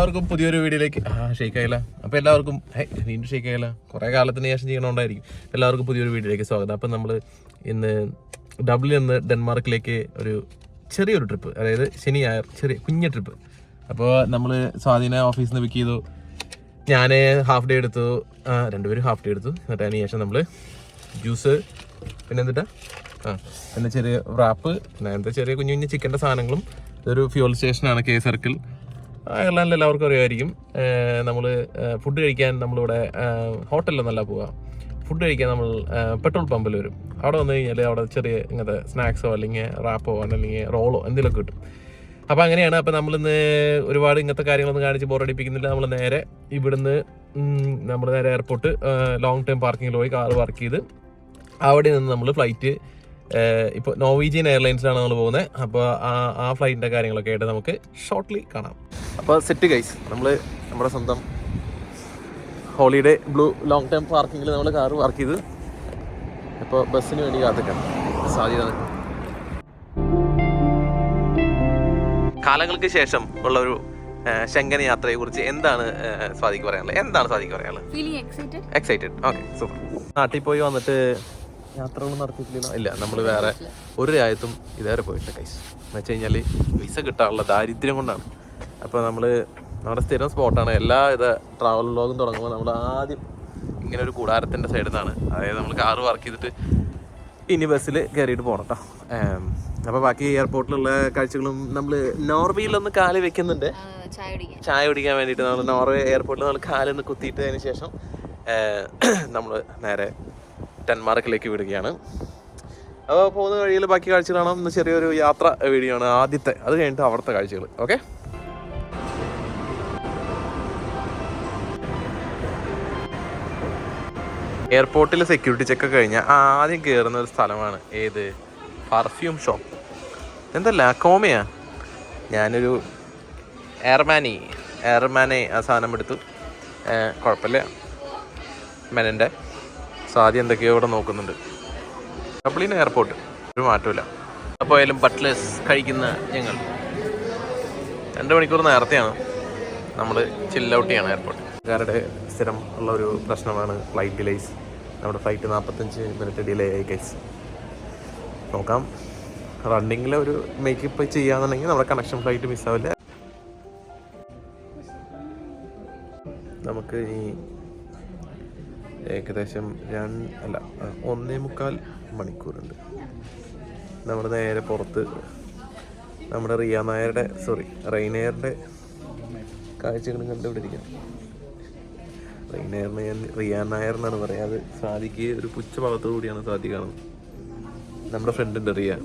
എല്ലാവർക്കും പുതിയൊരു വീഡിയോയിലേക്ക് ഷെയ്ക്കായില്ല. അപ്പോൾ എല്ലാവർക്കും വീണ്ടും ഷെയ്ക്കായില്ല, കുറേ കാലത്തിന് ശേഷം ചെയ്യണോണ്ടായിരിക്കും. എല്ലാവർക്കും പുതിയൊരു വീഡിയോയിലേക്ക് സ്വാഗതം. അപ്പം നമ്മൾ ഇന്ന് ഡബ്ലിനിൽ നിന്ന് ഡെൻമാർക്കിലേക്ക് ഒരു ചെറിയൊരു ട്രിപ്പ്, അതായത് ശനി ഞായർ ചെറിയ കുഞ്ഞ ട്രിപ്പ്. അപ്പോൾ നമ്മൾ സ്വാധീന ഓഫീസിൽ നിന്ന് പിക്ക് ചെയ്തു. ഞാൻ ഹാഫ് ഡേ എടുത്തു, രണ്ടുപേരും ഹാഫ് ഡേ എടുത്തു. എന്നിട്ട് അതിന് ശേഷം നമ്മൾ ജ്യൂസ്, പിന്നെ എന്നിട്ടാ പിന്നെ ചെറിയ റാപ്പ്, അങ്ങനത്തെ ചെറിയ കുഞ്ഞു കുഞ്ഞു ചിക്കൻ്റെ സാധനങ്ങളും. ഇതൊരു ഫ്യൂൽ സ്റ്റേഷനാണ്, കെ സർക്കിൾ. അയർലാൻഡിൽ എല്ലാവർക്കും അറിയാമായിരിക്കും. നമ്മൾ ഫുഡ് കഴിക്കാൻ നമ്മളിവിടെ ഹോട്ടലിലൊന്നല്ല പോവുക, ഫുഡ് കഴിക്കാൻ നമ്മൾ പെട്രോൾ പമ്പിൽ വരും. അവിടെ വന്നു കഴിഞ്ഞാൽ അവിടെ ചെറിയ ഇങ്ങനത്തെ സ്നാക്സോ അല്ലെങ്കിൽ റാപ്പോ അല്ലെങ്കിൽ റോളോ എന്തെങ്കിലുമൊക്കെ കിട്ടും. അപ്പോൾ അങ്ങനെയാണ്. അപ്പോൾ നമ്മളിന്ന് ഒരുപാട് ഇങ്ങനത്തെ കാര്യങ്ങളൊന്നും കാണിച്ച് ബോറടിപ്പിക്കുന്നില്ല. നമ്മൾ നേരെ ഇവിടുന്ന് നമ്മൾ നേരെ എയർപോർട്ട് ലോങ് ടൈം പാർക്കിങ്ങിൽ പോയി കാറ് പാർക്ക് ചെയ്ത് അവിടെ നിന്ന് നമ്മൾ ഫ്ലൈറ്റ്, ഇപ്പോൾ നോർവീജിയൻ എയർലൈൻസിലാണ് നമ്മൾ പോകുന്നത്. അപ്പോൾ ആ ഫ്ലൈറ്റിൻ്റെ കാര്യങ്ങളൊക്കെ ആയിട്ട് നമുക്ക് ഷോർട്ട്ലി കാണാം. അപ്പോൾ സെറ്റ് ഗൈസ്, നമ്മുടെ സ്വന്തം ഹോളിഡേ ബ്ലൂ ലോങ് ടൈം പാർക്കിങ്ങിൽ നമ്മൾ കാറ് പാർക്ക് ചെയ്ത് ഇപ്പോൾ ബസ്സിന് വേണ്ടി കാത്തിക്കണം. സാധ്യത കാലങ്ങൾക്ക് ശേഷം ഉള്ള ഒരു ശങ്കന യാത്രയെ കുറിച്ച് എന്താണ് സ്വാതിക്ക് പറയാനുള്ളത്? എക്സൈറ്റഡ്. Okay, super. നാട്ടിൽ പോയി വന്നിട്ട് യാത്രകളൊന്നും നടത്തിയിട്ടില്ല. ഇല്ല, നമ്മൾ വേറെ ഒരു രാജ്യത്തും ഇതേവരെ പോയിട്ടില്ല കൈസ്. എന്ന് വെച്ച് കഴിഞ്ഞാൽ വിസ കിട്ടാനുള്ള ദാരിദ്ര്യം കൊണ്ടാണ്. അപ്പോൾ നമ്മുടെ സ്ഥിരം സ്പോട്ടാണ്. എല്ലാ ട്രാവൽ വ്ലോഗും തുടങ്ങുമ്പോൾ നമ്മൾ ആദ്യം ഇങ്ങനെ ഒരു കൂടാരത്തിൻ്റെ സൈഡിൽ നിന്നാണ്, അതായത് നമ്മൾ കാറ് പാർക്ക് ചെയ്തിട്ട് ഇനി ബസ്സിൽ കയറിയിട്ട് പോകണം കേട്ടോ. അപ്പോൾ ബാക്കി എയർപോർട്ടിലുള്ള കാഴ്ചകളും നമ്മൾ നോർവേയിലൊന്ന് കാല് വെക്കുന്നുണ്ട്, ചായ കുടിക്കാൻ വേണ്ടിയിട്ട്. നമ്മൾ നോർവേ എയർപോർട്ടിൽ നമ്മൾ കാലൊന്ന് കുത്തിയിട്ട് അതിന് ശേഷം നമ്മൾ നേരെ ഡെൻമാർക്കിലേക്ക് വിടുകയാണ്. അപ്പോൾ പോകുന്ന വഴിയിൽ ബാക്കി കാഴ്ചകൾ കാണാം. ഇന്ന് ചെറിയൊരു യാത്ര വീഡിയോ ആണ് ആദ്യത്തെ, അത് കഴിഞ്ഞിട്ട് അവിടുത്തെ കാഴ്ചകൾ. ഓക്കെ, എയർപോർട്ടിൽ സെക്യൂരിറ്റി ചെക്ക് കഴിഞ്ഞാൽ ആദ്യം കയറുന്ന ഒരു സ്ഥലമാണ് ഏത്? Perfume shop. എന്താ ലാക്കോമയാ? ഞാനൊരു എയർമാനെ ആ സാധനം എടുത്തു. കുഴപ്പമില്ല, മെനൻ്റെ സാധ്യത എന്തൊക്കെയോ ഇവിടെ നോക്കുന്നുണ്ട്. ഡബ്ലിൻ എയർപോർട്ട് ഒരു മാറ്റമില്ല. അപ്പോൾ ആയാലും ബട്ട്ലേഴ്സ് കഴിക്കുന്ന ഞങ്ങൾ 2 മണിക്കൂർ നേരത്തെയാണ് നമ്മൾ ചിൽ ഔട്ട് ചെയ്യണം എയർപോർട്ട്. കാരുടെ സ്ഥിരം ഉള്ള ഒരു പ്രശ്നമാണ് ഫ്ലൈറ്റ് ഡിലേസ്. നമ്മുടെ ഫ്ലൈറ്റ് 45 മിനിറ്റ് ഡിലേ ആയി കേസ്. നോക്കാം, റണ്ണിങ്ങിൽ ഒരു മേക്കപ്പ് ചെയ്യാന്നുണ്ടെങ്കിൽ നമ്മുടെ കണക്ഷൻ ഫ്ലൈറ്റ് മിസ്സാവില്ല. നമുക്ക് ഈ ഏകദേശം 1.25 മണിക്കൂറുണ്ട്. നമ്മൾ നേരെ പുറത്ത് നമ്മുടെ റെയിനെയറിൻ്റെ കാഴ്ചകളും കണ്ടുപിടിക്കാം. റിയാൻ നായർ എന്നാണ് പറയുക. അത് സാദിക്ക് ഒരു പുച്ഛഭാവത്തോടു കൂടിയാണ് സാദി കാണുന്നത്. നമ്മുടെ ഫ്രണ്ട് ഉണ്ട് റിയാൻ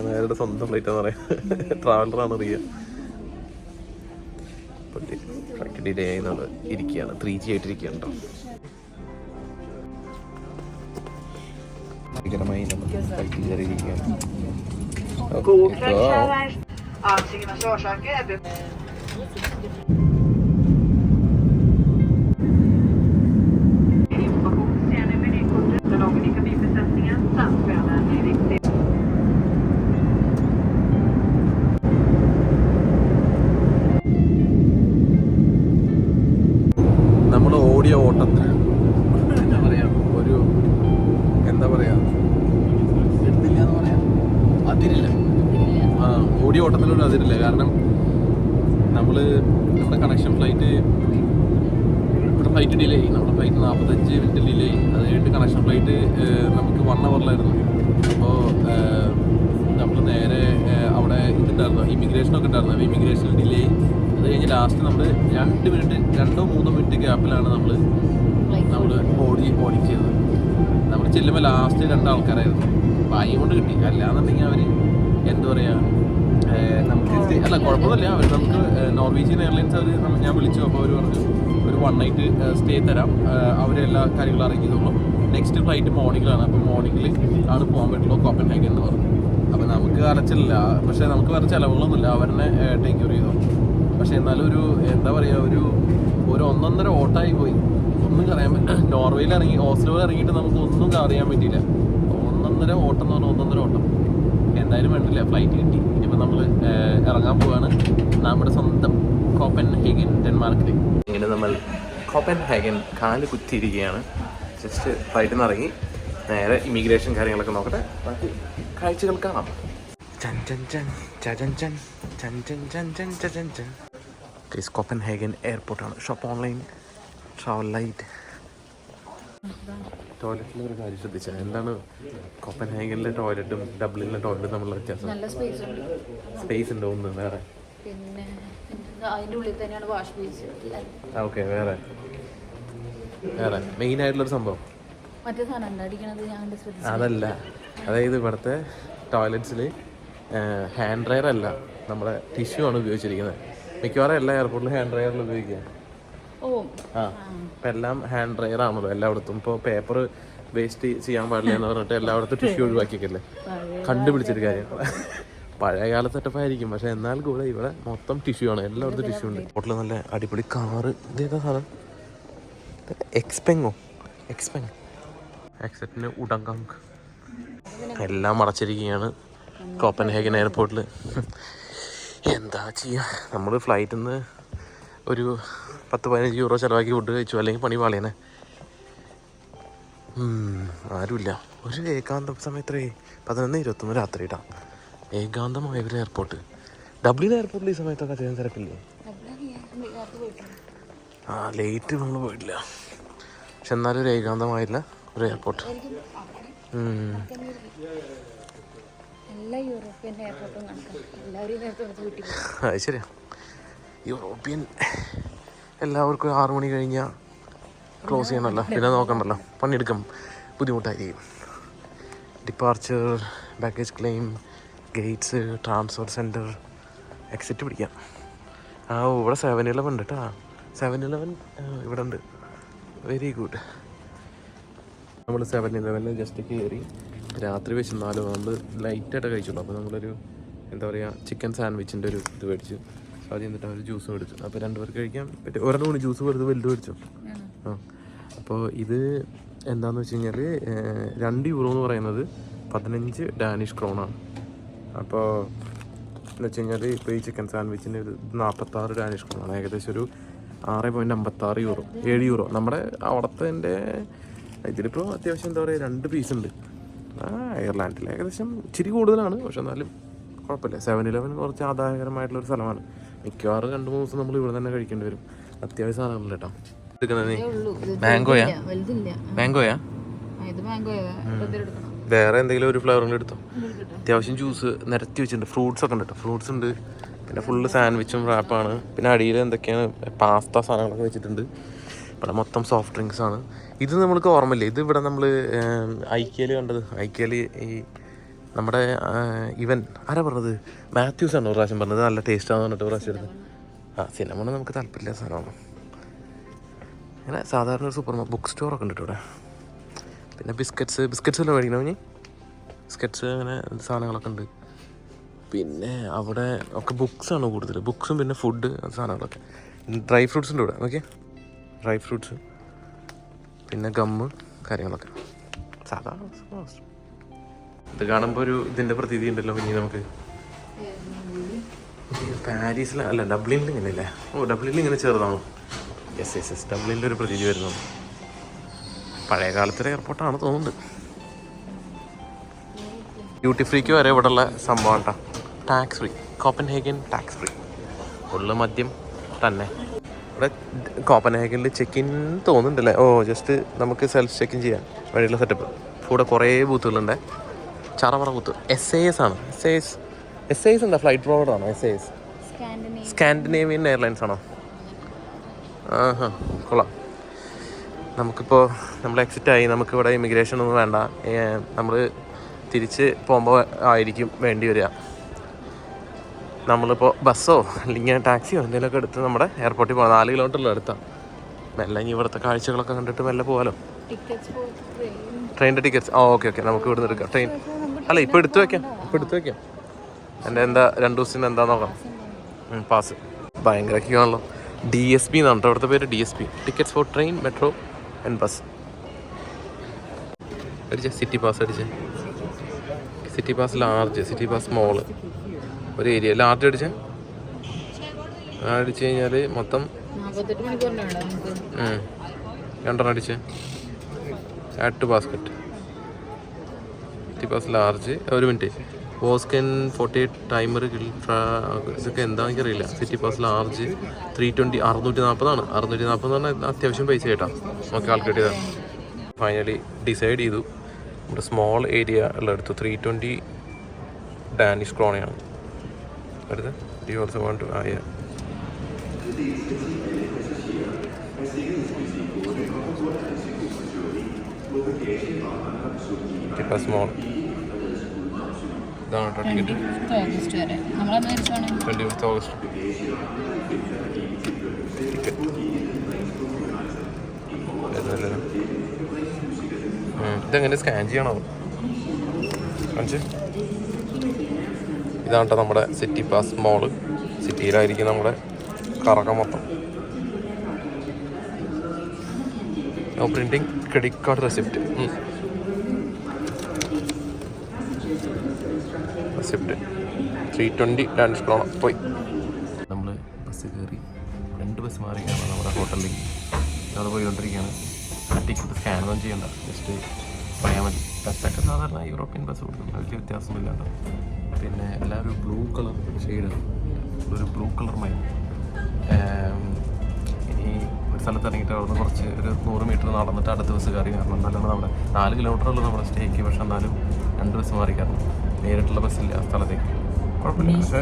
നായരുടെ സ്വന്തം ഫ്ലൈറ്റാന്ന് പറയാം, ട്രാവലറാണ് റിയ. ഫ്ലൈറ്റ് ഡിലേ ആയി ഇരിക്കുകയാണ്, 3G ആയിട്ടിരിക്കുകയാണ് കേട്ടോ. ഭയങ്കരമായി നമ്മൾ ഫ്ലൈറ്റ് കയറിയിരിക്കുകയാണ്. നമ്മൾ ഓടിയ ഓട്ടത്തിന് ഓടിയ ഓട്ടത്തിലൊരു അതിരില്ല. കാരണം നമ്മുടെ കണക്ഷൻ ഫ്ലൈറ്റ് ഡിലേ ആയി. നമ്മുടെ ഫ്ലൈറ്റ് 45 മിനിറ്റ് ഡിലേ ആയി. അത് കഴിഞ്ഞിട്ട് കണക്ഷൻ ഫ്ലൈറ്റ് നമുക്ക് 1 അവറിലായിരുന്നു. അപ്പോൾ നമ്മൾ നേരെ അവിടെ ഇമിഗ്രേഷനൊക്കെ ഉണ്ടായിരുന്നു. അപ്പോൾ ഇമിഗ്രേഷൻ ഡിലേ ആയി. അത് കഴിഞ്ഞ് ലാസ്റ്റ് നമ്മൾ 2-3 മിനിറ്റ് ഗ്യാപ്പിലാണ് നമ്മൾ ഓടിച്ചത്. നമ്മൾ ചെല്ലുമ്പോൾ ലാസ്റ്റ് 2 ആൾക്കാരായിരുന്നു. ഭാഗ്യം കൊണ്ട് കിട്ടി. അല്ലാന്നുണ്ടെങ്കിൽ അവർ എന്താ പറയുക, നമുക്ക് കുഴപ്പമൊന്നുമില്ല. അവർ നമുക്ക് നോർവീജിയൻ എയർലൈൻസ് ഞാൻ വിളിച്ചു. അപ്പോൾ അവർ പറഞ്ഞു ഒരു 1 നൈറ്റ് സ്റ്റേ തരാം, അവരെല്ലാ കാര്യങ്ങളും അറിയിക്കുന്നുള്ളൂ. Next flight മോർണിംഗിലാണ്. അപ്പോൾ മോർണിംഗിൽ ആണ് പോകാൻ പറ്റുള്ളൂ കോപ്പൻഹാഗൻ എന്ന് പറഞ്ഞു. അപ്പോൾ നമുക്ക് അലച്ചില്ല, പക്ഷേ നമുക്ക് വേറെ ചിലവുകളൊന്നുമില്ല, അവരെന്നെ ടേക്ക് കെയർ ചെയ്തു. പക്ഷേ എന്നാലും ഒരു എന്താ പറയുക, ഒരു 1.5 ഓട്ടമായി പോയി. ഒന്നും അറിയാൻ പറ്റില്ല. നോർവേയിൽ ഓസ്ലോയിൽ ഇറങ്ങിയിട്ട് നമുക്ക് ഒന്നും അറിയാൻ പറ്റിയില്ല. 1.5 ഓട്ടം എന്ന് പറഞ്ഞാൽ 1.5 ഓട്ടം. എന്തായാലും വേണ്ടില്ല, ഫ്ലൈറ്റ് കിട്ടി. ഇനിയിപ്പോൾ അപ്പോൾ നമ്മൾ ഇറങ്ങാൻ പോവാണ് നമ്മുടെ സ്വന്തം കോപ്പൻഹേഗൻ ഡെൻമാർക്കിൽ. ഇങ്ങനെ നമ്മൾ കോപ്പൻഹേഗൻ കാല് കുത്തിയിരിക്കുകയാണ്. ജസ്റ്റ് ഫ്ലൈറ്റിൽ നിന്ന് ഇറങ്ങി നേരെ ഇമിഗ്രേഷൻ കാര്യങ്ങളൊക്കെ നോക്കട്ടെ, ബാക്കി കാഴ്ചകൾ കാണാം. കോപ്പൻഹേഗൻ എയർപോർട്ടാണ്. Shop online travel light. ടോയ്ലറ്റിൽ ഒരു കാര്യം ശ്രദ്ധിച്ചാൽ എന്താണ് കോപ്പൻഹേഗനിലെ ടോയ്ലറ്റും ഡബ്ലിനിലെ ടോയ്ലറ്റും തമ്മിലുള്ള വ്യത്യാസം? നല്ല സ്പേസ് ഉണ്ടോ ഒന്ന് വേറെ? പിന്നെ അതിൻ്റെ ഉള്ളിൽ തന്നെയാണ് വാഷ് ബേസ്. ഓക്കെ, വേറെ മെയിൻ ആയിട്ടുള്ളൊരു സംഭവം മറ്റേ സാധനം അടിക്കണത് ഞാൻ ശ്രദ്ധിച്ചു. അതല്ല, അതായത് ഇവിടുത്തെ ടോയ്ലറ്റ്സിൽ ഹാൻഡ് ഡ്രയർ അല്ല, നമ്മുടെ ടിഷ്യൂ ആണ് ഉപയോഗിച്ചിരിക്കുന്നത്. മിക്കവാറും എല്ലാ എയർപോർട്ടിലും ഹാൻഡ് ഡ്രയറിൽ ഉപയോഗിക്കുക. ഇപ്പം എല്ലാം ഹാൻഡ് ഡ്രയർ ആണല്ലോ എല്ലായിടത്തും. ഇപ്പോൾ പേപ്പർ വേസ്റ്റ് ചെയ്യാൻ പാടില്ല എന്ന് പറഞ്ഞിട്ട് എല്ലായിടത്തും ടിഷ്യൂ ഒഴിവാക്കിയൊക്കെ കണ്ടുപിടിച്ചൊരു കാര്യം. പഴയകാല സെറ്റപ്പായിരിക്കും, പക്ഷെ എന്നാൽ കൂടെ ഇവിടെ മൊത്തം ടിഷ്യൂ ആണ്, എല്ലായിടത്തും ടിഷ്യൂ ഉണ്ട്. ഹോട്ടലിൽ നല്ല അടിപൊളി കാറ്. ഇതേതാ സാധനം? എക്സ്പെങ് എക്സെറ്റിന് ഉടങ്കാങ്ക് എല്ലാം അടച്ചിരിക്കുകയാണ് കോപ്പൻഹേഗൻ എയർപോർട്ടിൽ. എന്താ ചെയ്യുക, നമ്മൾ ഫ്ലൈറ്റിൽ നിന്ന് ഒരു 10-15 യൂറോ ചിലവാക്കി ഫുഡ് കഴിച്ചു, അല്ലെങ്കിൽ പണി പാളിയനെ. ആരുമില്ല. ഒരു ഏകാന്തം സമയത്രേ 11:21 രാത്രി ഇടാം. ഏകാന്തമായ ഒരു എയർപോർട്ട്. ഡബ്ലിൻ എയർപോർട്ടിൽ ഈ സമയത്തൊക്കെ അത്യാവശ്യം തിരക്കില്ലേ? ലേറ്റ് നമ്മൾ പോയിട്ടില്ല, പക്ഷെ എന്നാലും ഒരു ഏകാന്തമായില്ല ഒരു എയർപോർട്ട്. അത് ശരിയാ, യൂറോപ്യൻ എല്ലാവർക്കും 6 മണി കഴിഞ്ഞാൽ ക്ലോസ് ചെയ്യണമല്ലോ, പിന്നെ നോക്കണ്ടല്ലോ, പണിയെടുക്കാം, ബുദ്ധിമുട്ടായിരിക്കും. Departure, baggage claim, Gates, transfer centre, exit പിടിക്കാം. ഇവിടെ 7-Eleven ഉണ്ട് കേട്ടോ. 7-Eleven ഇവിടെ ഉണ്ട്, വെരി ഗുഡ്. നമ്മൾ 7-Eleven ജസ്റ്റ് കയറി. രാത്രി വെച്ചെന്നാലും നമ്മൾ ലൈറ്റായിട്ട് കഴിച്ചുള്ളൂ. അപ്പോൾ നമ്മളൊരു എന്താ പറയുക, ചിക്കൻ സാൻഡ്വിച്ചിൻ്റെ ഒരു ഇത് മേടിച്ചു. അത് എന്നിട്ട് അവർ ജ്യൂസ് മേടിച്ചു. അപ്പോൾ 2 പേർക്ക് കഴിക്കാൻ പറ്റും. ഒരെണ്ണം കൂടി ജ്യൂസ് വെറുതെ വലുത് മേടിച്ചു. അപ്പോൾ ഇത് എന്താണെന്ന് വെച്ച് കഴിഞ്ഞാൽ 2 യൂറോ എന്ന് പറയുന്നത് 15 ഡാനിഷ് ക്രോണാണ്. അപ്പോൾ എന്ന് വെച്ച് കഴിഞ്ഞാൽ ഇപ്പോൾ ഈ ചിക്കൻ സാൻഡ്വിച്ചിന് 46 ഡാനിഷ് ക്രോണാണ്, ഏകദേശം ഒരു 6.56 യൂറോ, 7 യൂറോ. നമ്മുടെ അവിടുത്തെ ഇതിലിപ്പോൾ അത്യാവശ്യം എന്താ പറയുക 2 പീസ് ഉണ്ട്. അയർലാൻഡിൽ ഏകദേശം ഇച്ചിരി കൂടുതലാണ്, പക്ഷെ എന്നാലും കുഴപ്പമില്ല. 7-Eleven കുറച്ച് ആദായകരമായിട്ടുള്ളൊരു സ്ഥലമാണ്. മിക്കവാറും 2-3 ദിവസം നമ്മൾ ഇവിടെ തന്നെ കഴിക്കേണ്ടി വരും. അത്യാവശ്യം സാധനങ്ങളുണ്ട് കേട്ടോ. മാംഗോയാ? വേറെ എന്തെങ്കിലും ഒരു ഫ്ലേവറിൽ എടുത്തോ. അത്യാവശ്യം ജ്യൂസ് നിരത്തി വെച്ചിട്ടുണ്ട്. ഫ്രൂട്ട്സ് ഒക്കെ ഉണ്ട് കേട്ടോ, ഫ്രൂട്ട്സ് ഉണ്ട്. പിന്നെ ഫുള്ള് സാൻഡ്വിച്ചും റാപ്പാണ്. പിന്നെ അടിയിൽ എന്തൊക്കെയാണ് പാസ്ത സാധനങ്ങളൊക്കെ വെച്ചിട്ടുണ്ട്. ഇവിടെ മൊത്തം സോഫ്റ്റ് ഡ്രിങ്ക്സ് ആണ്. ഇത് നമ്മൾക്ക് ഓർമ്മയില്ലേ, ഇത് ഇവിടെ നമ്മൾ ഐക്യയിൽ കണ്ടത്. ഐക്യയിൽ ഈ നമ്മുടെ ഇവൻ ആരാ പറഞ്ഞത്, മാത്യൂസ് ആണ് ഒരു പ്രാവശ്യം പറഞ്ഞത് നല്ല ടേസ്റ്റാന്ന് പറഞ്ഞിട്ട് പ്രാവശ്യം എടുത്ത്. സിനിമ നമുക്ക് താല്പര്യമില്ല സാധനമാണ്. അങ്ങനെ സാധാരണ ഒരു സൂപ്പർ ബുക്ക് സ്റ്റോറൊക്കെ ഉണ്ട് ഇവിടെ. പിന്നെ ബിസ്ക്കറ്റ്സ് എല്ലാം മേടിക്കണം. ഇനി ബിസ്ക്കറ്റ്സ് അങ്ങനെ സാധനങ്ങളൊക്കെ ഉണ്ട്. പിന്നെ അവിടെ ഒക്കെ ബുക്സാണ് കൂടുതൽ, ബുക്സും പിന്നെ ഫുഡ് സാധനങ്ങളൊക്കെ. ഡ്രൈ ഫ്രൂട്ട്സ് ഉണ്ട് ഇവിടെ. ഓക്കെ, ഡ്രൈ ഫ്രൂട്ട്സ്, പിന്നെ ഗമ്മ് കാര്യങ്ങളൊക്കെ സാധാരണ. ഇത് കാണുമ്പോൾ ഒരു ഇതിൻ്റെ പ്രതീതി ഉണ്ടല്ലോ. ഇനി നമുക്ക് പാരീസിലല്ല, ഡബ്ലിനിൽ ഇങ്ങനെ ഇല്ലേ? ഡബ്ലിനിൽ ഇങ്ങനെ ചെറുതാണോ? യെസ് ഡബ്ലിനിൻ്റെ ഒരു പ്രതീതി വരുന്നത്. പഴയ കാലത്തൊരു എയർപോർട്ടാണ് തോന്നുന്നുണ്ട്. ഡ്യൂട്ടി ഫ്രീക്ക് വരെ ഇവിടെ ഉള്ള സംഭവം കേട്ടോ. Tax free, Copenhagen tax free, full മദ്യം തന്നെ. ഇവിടെ കോപ്പൻഹേഗനിൽ ചെക്ക് ഇൻ തോന്നുന്നുണ്ടല്ലേ? ജസ്റ്റ് നമുക്ക് സെൽഫ് ചെക്ക് ഇൻ ചെയ്യാൻ വേണ്ടിയുള്ള സെറ്റപ്പ്. ഇവിടെ കുറേ ബൂത്തുകളുണ്ട്, ചറവറ ബൂത്ത്. SAS ആണ്. SAS എന്താ ഫ്ലൈറ്റ് പ്രൊവൈഡറാണോ? SAS സ്കാൻഡിനേവിയൻ എയർലൈൻസ് ആണോ? കൊള്ളാം. നമുക്കിപ്പോൾ നമ്മൾ എക്സിറ്റ് ആയി, നമുക്കിവിടെ ഇമിഗ്രേഷൻ ഒന്നും വേണ്ട. നമ്മൾ തിരിച്ച് പോകുമ്പോൾ ആയിരിക്കും വേണ്ടി വരിക. നമ്മളിപ്പോൾ ബസ്സോ അല്ലെങ്കിൽ ടാക്സിയോ എന്തെങ്കിലുമൊക്കെ എടുത്ത് നമ്മുടെ എയർപോർട്ടിൽ പോകാം. 4 കിലോമീറ്ററിലും എടുത്താൽ മെല്ലെ ഇനി ഇവിടുത്തെ കാഴ്ചകളൊക്കെ കണ്ടിട്ട് മെല്ലെ പോകാമല്ലോ. ട്രെയിനിൻ്റെ ടിക്കറ്റ്സ് ഓക്കെ നമുക്ക് ഇവിടുന്ന് എടുക്കാം. ട്രെയിൻ അല്ല, ഇപ്പോൾ എടുത്തു വെക്കാം. എൻ്റെ 2 ദിവസത്തിന് എന്താ നോക്കാം. പാസ് ഭയങ്കര ക്യൂ ആണല്ലോ. DSP എന്നാണ് കേട്ടോ അവിടുത്തെ പേര്. DSP, tickets for train, metro and bus. അടിച്ചേ സിറ്റി പാസ്, അടിച്ചേ city pass large, city pass small. ഒരു ഏരിയ ലാർജ് അടിച്ച് കഴിഞ്ഞാൽ മൊത്തം 48 മണിക്കൂറിനാണ് നമുക്ക്. 2 അടിച്ച് add to basket. City pass large. ഒരു മിനിറ്റ്. വോസ്കൻ 48 ടൈമർ ഇതൊക്കെ എന്താണെന്ന് എനിക്കറിയില്ല. സിറ്റി പാസ് ലാർജ് 320 640 640 എന്ന് പറഞ്ഞാൽ അത്യാവശ്യം പൈസ കേട്ടോ. നമുക്ക് കാൽക്കുലേറ്റ് ചെയ്താൽ ഫൈനലി ഡിസൈഡ് ചെയ്തു. നമ്മുടെ സ്മോൾ ഏരിയ ഉള്ളെടുത്ത് 320 ഡാനിഷ് ക്രോണയാണ് അടുത്ത്. ഡി ഓൾസോ വാണ്ട് ടു ആയ സ്മോൾ. ഇതാണ് കേട്ടോ ടിക്കറ്റ്. 25 ഓഗസ്റ്റ് വരെ നമ്മളന്ന് തിരിച്ചാണ്. 25 ഓഗസ്റ്റ് ടിക്കറ്റ്. ഇതെങ്ങനെ സ്കാൻ ചെയ്യണോ കാണിച്ച്. ഇതാണ് കേട്ടോ നമ്മുടെ സിറ്റി പാസ് മോള്. സിറ്റിയിലായിരിക്കും നമ്മുടെ കറക്കം മൊത്തം. No printing credit card receipt. Receipt 320 Danish krona പോയി. നമ്മൾ ബസ് കയറി 2 ബസ് മാറിയാണ് നമ്മുടെ ഹോട്ടലിലേക്ക് അവിടെ പോയിക്കൊണ്ടിരിക്കുകയാണ്. ടിക്കറ്റ് സ്കാൻ ഒന്നും ചെയ്യണ്ട, ജസ്റ്റ് പറയാൻ മതി. ബസ്സൊക്കെ സാധാരണ യൂറോപ്യൻ ബസ് കൊടുക്കും, വലിയ വ്യത്യാസമൊന്നുമില്ലാണ്ട്. പിന്നെ എല്ലാവരും ബ്ലൂ കളർ ഷെയ്ഡാണ്, ഒരു ബ്ലൂ കളർ മൈ. ഇനി ഒരു സ്ഥലത്ത് ഇറങ്ങിയിട്ട് അവിടെ നിന്ന് കുറച്ച് ഒരു 100 മീറ്റർ നടന്നിട്ട് അടുത്ത ബസ് കയറി കാരണം എന്നാലും നമ്മുടെ 4 കിലോമീറ്ററുള്ളൂ നമ്മുടെ സ്റ്റേക്ക്. പക്ഷെ എന്നാലും 2 ബസ് മാറി കാരണം നേരിട്ടുള്ള ബസ്സില്ല ആ സ്ഥലത്തേക്ക്. കുഴപ്പമില്ല, പക്ഷേ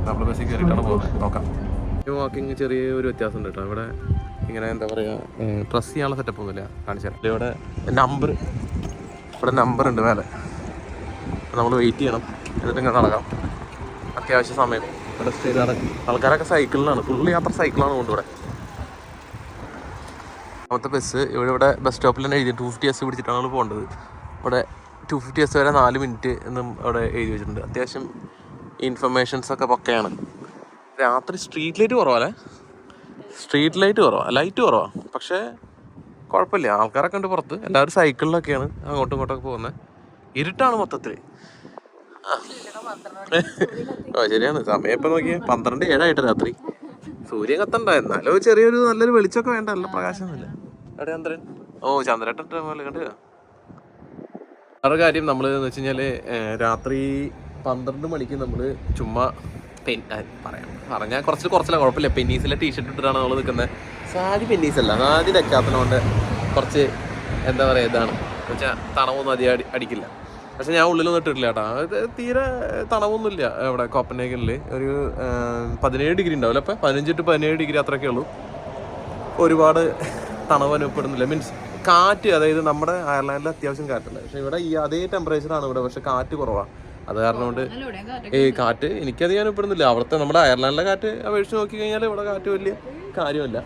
നമ്മൾ ബസ്സിൽ കയറിയിട്ടാണ് പോകുന്നത്. നോക്കാം. വാക്കിങ് ചെറിയ ഒരു വ്യത്യാസം ഉണ്ട് കേട്ടോ. ഇവിടെ ഇങ്ങനെ എന്താ പറയുക, പ്രസ് ചെയ്യാനുള്ള സെറ്റപ്പ് ഒന്നുമില്ല. കാണിച്ചാൽ ഇവിടെ നമ്പർ ഉണ്ട് മേലെ. നമ്മൾ വെയിറ്റ് ചെയ്യണം, എന്നിട്ട് ഇങ്ങനെ നടക്കാം. അത്യാവശ്യം സമയം ഇവിടെ സ്റ്റേ നടക്കും. ആൾക്കാരൊക്കെ സൈക്കിളിലാണ്, ഫുള്ള് യാത്ര സൈക്കിളാണ് കൊണ്ടുവിടെ. അവിടുത്തെ ബസ് ഇവിടെ ബസ് സ്റ്റോപ്പിൽ തന്നെ എഴുതി 250S പിടിച്ചിട്ടാണ് നമ്മൾ പോകേണ്ടത്. ഇവിടെ 250S വരെ 4 മിനിറ്റ് എന്നും അവിടെ എഴുതി വെച്ചിട്ടുണ്ട്. അത്യാവശ്യം ഇൻഫർമേഷൻസൊക്കെ പക്കയാണ്. രാത്രി സ്ട്രീറ്റ് ലൈറ്റ് കുറവല്ലേ, ലൈറ്റ് കുറവാണ്. പക്ഷേ കുഴപ്പമില്ല, ആൾക്കാരൊക്കെ ഉണ്ട് പുറത്ത്. എല്ലാവരും സൈക്കിളിലൊക്കെയാണ് അങ്ങോട്ടും ഇങ്ങോട്ടൊക്കെ പോകുന്നത്. ഇരുട്ടാണ് മൊത്തത്തിൽ. ശരിയാണ്, സമയം ഇപ്പം നോക്കിയാൽ 12:07 രാത്രി. സൂര്യൻ കത്തണ്ട, എന്നാലും ചെറിയൊരു നല്ലൊരു വെളിച്ചമൊക്കെ വേണ്ട, നല്ല പ്രകാശമൊന്നുമില്ല. എവിടെ ചന്ദ്രൻ? ചന്ദ്രേട്ടൻ കണ്ടു. വേറെ കാര്യം നമ്മൾ എന്ന് വെച്ച് കഴിഞ്ഞാൽ രാത്രി 12 മണിക്ക് നമ്മൾ ചുമ്മാ പറഞ്ഞാൽ കുറച്ചില്ല കുഴപ്പമില്ല. പെന്നീസിലെ ടീഷർട്ട് ഇട്ടിട്ടാണ് നമ്മൾ നിൽക്കുന്നത്. സാരി പെന്നീസല്ല, സാരി ഡെക്കാത്തനോണ്ട് കുറച്ച് എന്താ പറയുക ഇതാണ് വെച്ചാൽ തണവൊന്നും അധികം അടിക്കില്ല. പക്ഷെ ഞാൻ ഉള്ളിലൊന്നും ഇട്ടിട്ടില്ല കേട്ടോ. അത് തീരെ തണവൊന്നുമില്ല. ഇവിടെ കോപ്പൻഹേഗനിൽ ഒരു 17 ഡിഗ്രി ഉണ്ടാവില്ല. അപ്പം 15 to 17 ഡിഗ്രി അത്രയൊക്കെ ഉള്ളൂ. ഒരുപാട് തണവ് അനുഭവപ്പെടുന്നില്ല. മീൻസ് കാറ്റ്, അതായത് നമ്മുടെ അയർലാൻഡിൽ അത്യാവശ്യം കാറ്റുണ്ട്. പക്ഷെ ഇവിടെ ഈ അതേ ടെമ്പറേച്ചറാണ് ഇവിടെ, പക്ഷെ കാറ്റ് കുറവാണ്. അത് കാരണം കൊണ്ട് കാറ്റ് എനിക്കധികം അനുഭവപ്പെടുന്നില്ല. അവിടുത്തെ നമ്മുടെ അയർലാൻഡിലെ കാറ്റ് അപേക്ഷിച്ച് നോക്കി കഴിഞ്ഞാൽ ഇവിടെ കാറ്റ് വലിയ കാര്യമല്ല.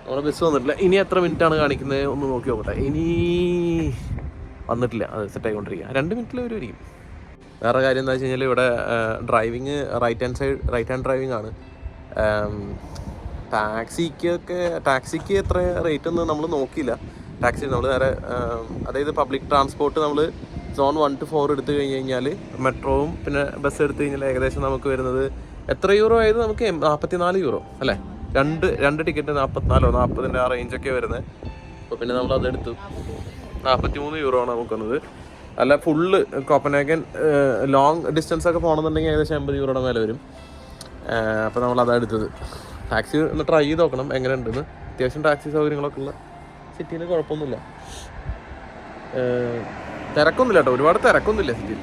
നമ്മുടെ ബസ് വന്നിട്ടില്ല. ഇനി എത്ര മിനിറ്റാണ് കാണിക്കുന്നത് ഒന്ന് നോക്കി നോക്കട്ടെ. ഇനി വന്നിട്ടില്ല, അത് സെറ്റ് ആയിക്കൊണ്ടിരിക്കുക. 2 മിനിറ്റിൽ വരുമായിരിക്കും. വേറെ കാര്യം എന്താ വെച്ച് കഴിഞ്ഞാൽ ഇവിടെ ഡ്രൈവിങ് റൈറ്റ് ഹാൻഡ് ഡ്രൈവിംഗ് ആണ്. ടാക്സിക്ക് എത്ര റേറ്റ് ഒന്നും നമ്മൾ നോക്കിയില്ല. ടാക്സി നമ്മൾ നേരെ അതായത് പബ്ലിക് ട്രാൻസ്പോർട്ട് നമ്മൾ സോൺ 1 to 4 എടുത്തു കഴിഞ്ഞാൽ മെട്രോവും പിന്നെ ബസ് എടുത്തു കഴിഞ്ഞാൽ ഏകദേശം നമുക്ക് വരുന്നത് എത്ര യൂറോ ആയത്, നമുക്ക് 44 യൂറോ അല്ലേ. രണ്ട് ടിക്കറ്റ് 44 40 ആ റേഞ്ചൊക്കെ വരുന്നത്. അപ്പോൾ പിന്നെ നമ്മൾ അതെടുത്തു. 43 യൂറോ ആണ് നമുക്ക് വന്നത്. അല്ല ഫുള്ള് കോപ്പൻഹേഗൻ ലോങ് ഡിസ്റ്റൻസ് ഒക്കെ പോകണമെന്നുണ്ടെങ്കിൽ ഏകദേശം 50 യൂറോയുടെ മേലെ വരും. അപ്പോൾ നമ്മൾ അതാണ് എടുത്തത്. ടാക്സി ഒന്ന് ട്രൈ ചെയ്ത് നോക്കണം എങ്ങനെ ഉണ്ടെന്ന്. അത്യാവശ്യം ടാക്സി സൗകര്യങ്ങളൊക്കെ ഉള്ള സിറ്റിയിൽ കുഴപ്പമൊന്നുമില്ല, തിരക്കൊന്നുമില്ല കേട്ടോ, ഒരുപാട് തിരക്കൊന്നുമില്ല സിറ്റിയിൽ.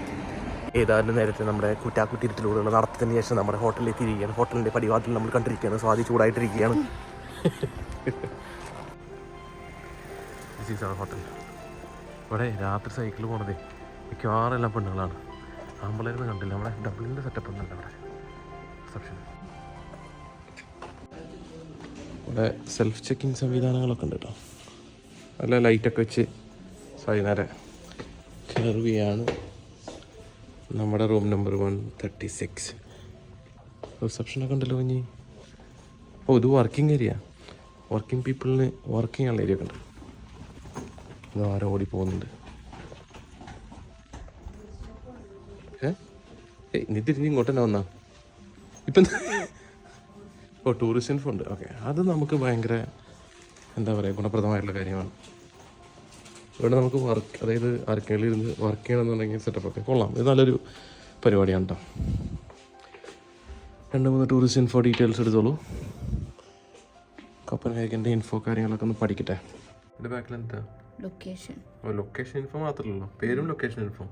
ഏതായാലും നേരത്തെ നമ്മുടെ കുറ്റാക്കുറ്റിരുത്തിലൂടെയുള്ള നടത്തത്തിന് ശേഷം നമ്മുടെ ഹോട്ടലിലേക്ക് ഇരിക്കുകയാണ്. ഹോട്ടലിൻ്റെ പടിവാതിൽ നമ്മൾ കണ്ടിരിക്കുകയാണ്. സ്വാതി ചൂടായിട്ടിരിക്കുകയാണ്. ഹോട്ടൽ ഇവിടെ രാത്രി സൈക്കിൾ പോണതേ മിക്കവാറും എല്ലാം പെണ്ണുങ്ങളാണ്. ആമ്പിളേരൊന്നും കണ്ടില്ല. നമ്മുടെ ഡബ്ലിൻ്റെ സെറ്റപ്പ് ഒന്നുമല്ല അവിടെ റിസപ്ഷൻ. ഇവിടെ സെൽഫ് ചെക്കിങ് സംവിധാനങ്ങളൊക്കെ ഉണ്ട് കേട്ടോ. നല്ല ലൈറ്റൊക്കെ വെച്ച് വൈകുന്നേരം കയറുകയാണ്. നമ്മുടെ റൂം നമ്പർ 136. റിസപ്ഷനൊക്കെ ഉണ്ടല്ലോ കുഞ്ഞി. ഇത് വർക്കിംഗ് ഏരിയ, വർക്കിംഗ് പീപ്പിളിന് വർക്കിംഗ് ഉള്ള ഏരിയ ഒക്കെ ഉണ്ട്. ഇത് ആരോ ഓടി പോകുന്നുണ്ട്. നീ തിരിഞ്ഞ് ഇങ്ങോട്ട് തന്നെ വന്നാ ഇപ്പം ഓ ടൂറിസ്റ്റ് ഇൻഫോ ഉണ്ട്. ഓക്കെ, അത് നമുക്ക് ഭയങ്കര എന്താ പറയുക ഗുണപ്രദമായിട്ടുള്ള കാര്യമാണ്. ഇവിടെ നമുക്ക് വർക്ക്, അതായത് ആർക്കെങ്കിലും ഇരുന്ന് വർക്ക് ചെയ്യണമെന്നുണ്ടെങ്കിൽ സെറ്റപ്പൊക്കെ കൊള്ളാം. ഇത് നല്ലൊരു പരിപാടിയാണ് കേട്ടോ. 2-3 ടൂറിസ്റ്റ് ഇൻഫോ ഡീറ്റെയിൽസ് എടുത്തോളൂ. കോപ്പൻഹേഗൻ്റെ ഇൻഫോ കാര്യങ്ങളൊക്കെ ഒന്ന് പഠിക്കട്ടെ. എൻ്റെ ബാക്കിൽ എന്താ ലൊക്കേഷൻ ഇൻഫോ മാത്രമല്ലല്ലോ, പേരും ലൊക്കേഷൻ ഇൻഫോ.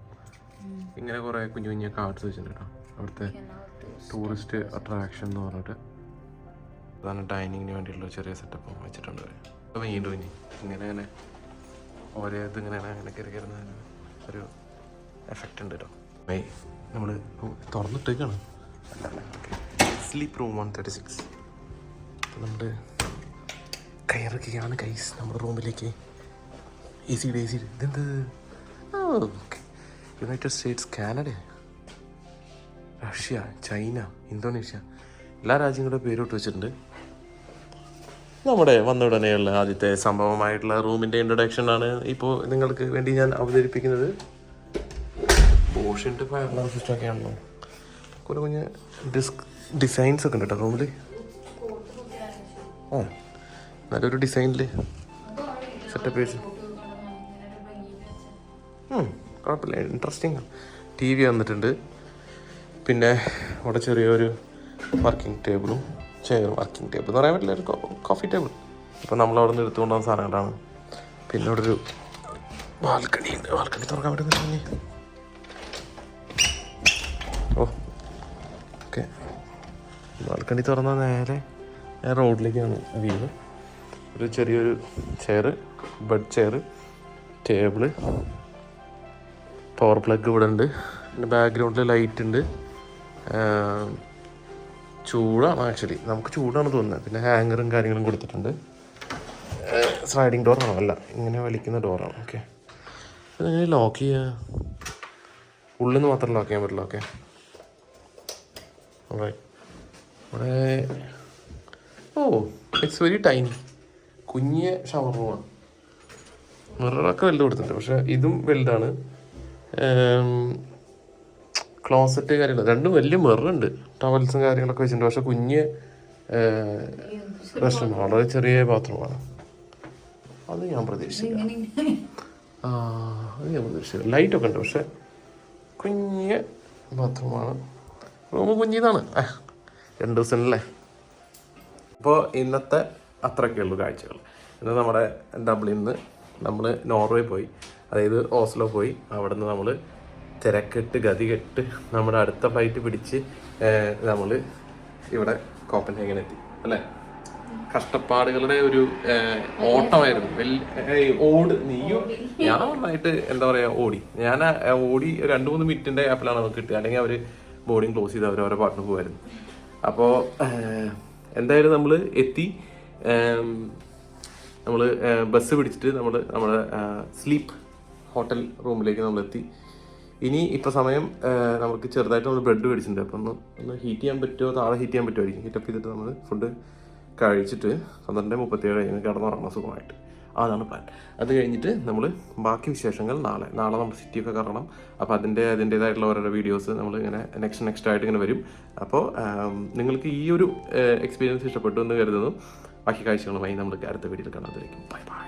ഇങ്ങനെ കുറേ കുഞ്ഞു കുഞ്ഞു കാർഡ്സ് വെച്ചിട്ടുണ്ട് കേട്ടോ. അവിടുത്തെ ടൂറിസ്റ്റ് അട്രാക്ഷൻ എന്ന് പറഞ്ഞിട്ട് അതാണ് ഡൈനിങ്ങിന് വേണ്ടിയുള്ള ചെറിയ സെറ്റപ്പും വെച്ചിട്ടുണ്ട്. അപ്പോൾ വീണ്ടും ഇനി ഇങ്ങനെ ഓരോ ഇതിങ്ങനെ അങ്ങനെ കയറുന്ന ഒരു എഫക്റ്റ് ഉണ്ട് കേട്ടോ. നമ്മൾ തുറന്നിട്ടേക്കാണ്. Sleep room 136. അപ്പോൾ നമ്മൾ കയറുകയാണ് ഗൈസ് നമ്മുടെ റൂമിലേക്ക്. എ സി ഇതെന്ത്? Okay, United States, Canada, Russia, China, Indonesia, എല്ലാ രാജ്യങ്ങളുടെ പേരിട്ട് വെച്ചിട്ടുണ്ട്. നമ്മുടെ വന്ന ഉടനെയുള്ള ആദ്യത്തെ സംഭവമായിട്ടുള്ള റൂമിൻ്റെ ഇൻട്രൊഡക്ഷനാണ് ഇപ്പോൾ നിങ്ങൾക്ക് വേണ്ടി ഞാൻ അവതരിപ്പിക്കുന്നത്. ബോഷിൻ്റെ ഫയർ അലാം സിസ്റ്റം ഒക്കെ ആണല്ലോ. കുറെ കുഞ്ഞ് ഡിസൈൻസ് ഒക്കെ ഉണ്ട് കേട്ടോ റൂമിൽ. ആ, നല്ലൊരു ഡിസൈനിൽ സെറ്റപ്പ് വെച്ച് കുഴപ്പമില്ല, ഇൻട്രസ്റ്റിംഗ്. ടി വി വന്നിട്ടുണ്ട്. പിന്നെ അവിടെ ചെറിയൊരു വർക്കിംഗ് ടേബിളും ചെയറും. വർക്കിംഗ് ടേബിൾ എന്ന് പറയാൻ പറ്റില്ല, ഒരു കോഫി ടേബിൾ. ഇപ്പം നമ്മളവിടെ നിന്ന് എടുത്തുകൊണ്ട് വന്ന സാധനങ്ങളാണ്. പിന്നെ അവിടെ ഒരു ബാൽക്കണി ഉണ്ട്. ബാൽക്കണി തുറക്കാൻ പറ്റുന്നില്ല. ഓ ഓക്കെ, ബാൽക്കണി തുറന്നാൽ നേരെ റോഡിലേക്കാണ് വീട്. ഒരു ചെറിയൊരു chair, bed chair, table, power plug ഇവിടെ ഉണ്ട്. പിന്നെ ബാക്ക്ഗ്രൗണ്ടിൽ ലൈറ്റ് ഉണ്ട്. ചൂടാണ് ആക്ച്വലി, നമുക്ക് ചൂടാണ് തോന്നുന്നത്. പിന്നെ ഹാങ്ങറും കാര്യങ്ങളും കൊടുത്തിട്ടുണ്ട്. സ്ലൈഡിങ് ഡോറാണോ? അല്ല, ഇങ്ങനെ വലിക്കുന്ന ഡോറാണ്. ഓക്കെ, അതെങ്ങനെ ലോക്ക് ചെയ്യുക? ഉള്ളിൽ നിന്ന് മാത്രം ലോക്ക് ചെയ്യാൻ പറ്റില്ല. ഓക്കെ, ഇവിടെ ഓ ഇറ്റ്സ് വെരി ടൈനി, കുഞ്ഞ് ഷവർ റൂമാണ്. മിററൊക്കെ വലുത് കൊടുത്തിട്ടുണ്ട്, പക്ഷെ ഇതും വലുതാണ്. ക്ലോസറ്റ് കാര്യങ്ങൾ രണ്ടും വലിയ മിററുണ്ട്. ടവൽസും കാര്യങ്ങളൊക്കെ വെച്ചിട്ടുണ്ട്. പക്ഷെ കുഞ്ഞ് റെസ്റ്റ് വളരെ ചെറിയ ബാത്റൂമാണ്. അത് ഞാൻ പ്രതീക്ഷിച്ചില്ല. ലൈറ്റൊക്കെ ഉണ്ട്, പക്ഷെ കുഞ്ഞ് ബാത്റൂമാണ്. റൂം കുഞ്ഞിതാണ്. 2 ദിവസമല്ലേ. അപ്പോൾ ഇന്നത്തെ അത്രയൊക്കെയുള്ളൂ കാഴ്ചകൾ. ഇന്ന് നമ്മുടെ ഡബ്ലിനിൽ നിന്ന് നമ്മൾ നോർവേ പോയി, അതായത് ഓസ്ലോ പോയി. അവിടെ നിന്ന് നമ്മൾ തിരക്കിട്ട് ഗതികെട്ട് നമ്മുടെ അടുത്ത ഫ്ലൈറ്റ് പിടിച്ച് നമ്മൾ ഇവിടെ കോപ്പൻഹേഗൻ എത്തി അല്ലേ. കഷ്ടപ്പാടുകളുടെ ഒരു ഓട്ടമായിരുന്നു. നീയും ഞാൻ നന്നായിട്ട് എന്താ പറയുക ഓടി. ഞാൻ ഓടി 2-3 മിനിറ്റിൻ്റെ ആപ്പിലാണ് നമുക്ക് കിട്ടുക. അല്ലെങ്കിൽ അവർ ബോർഡിങ് ക്ലോസ് ചെയ്ത് അവരവരെ പാട്ടിന് പോകുമായിരുന്നു. അപ്പോൾ എന്തായാലും നമ്മൾ എത്തി. നമ്മൾ ബസ് പിടിച്ചിട്ട് നമ്മുടെ സ്ലീപ്പ് ഹോട്ടൽ റൂമിലേക്ക് നമ്മളെത്തി. ഇനി ഇപ്പോൾ സമയം നമുക്ക് ചെറുതായിട്ട് നമ്മൾ ബ്രെഡ് മേടിച്ചിട്ടുണ്ട്. അപ്പോൾ ഒന്ന് ഹീറ്റ് ചെയ്യാൻ പറ്റുമോ, താഴെ ഹീറ്റ് ചെയ്യാൻ പറ്റുമായിരിക്കും. ഹീറ്റപ്പ് ചെയ്തിട്ട് നമ്മൾ ഫുഡ് കഴിച്ചിട്ട് 12:37 കഴിഞ്ഞ് കിടന്നുറങ്ങണം സുഖമായിട്ട്. അതാണ് പ്ലാൻ. അത് കഴിഞ്ഞിട്ട് നമ്മൾ ബാക്കി വിശേഷങ്ങൾ നാളെ നമ്മൾ സിറ്റിയൊക്കെ കറങ്ങണം. അപ്പോൾ അതിൻ്റേതായിട്ടുള്ള ഓരോരോ വീഡിയോസ് നമ്മൾ ഇങ്ങനെ നെക്സ്റ്റ് ആയിട്ട് ഇങ്ങനെ വരും. അപ്പോൾ നിങ്ങൾക്ക് ഈ ഒരു എക്സ്പീരിയൻസ് ഇഷ്ടപ്പെട്ടു എന്ന് കരുതുന്നു. ബാക്കി കാഴ്ചകളുമായി നമുക്ക് അടുത്ത വീഡിയോയിൽ കാണാതിരിക്കും. Bye bye.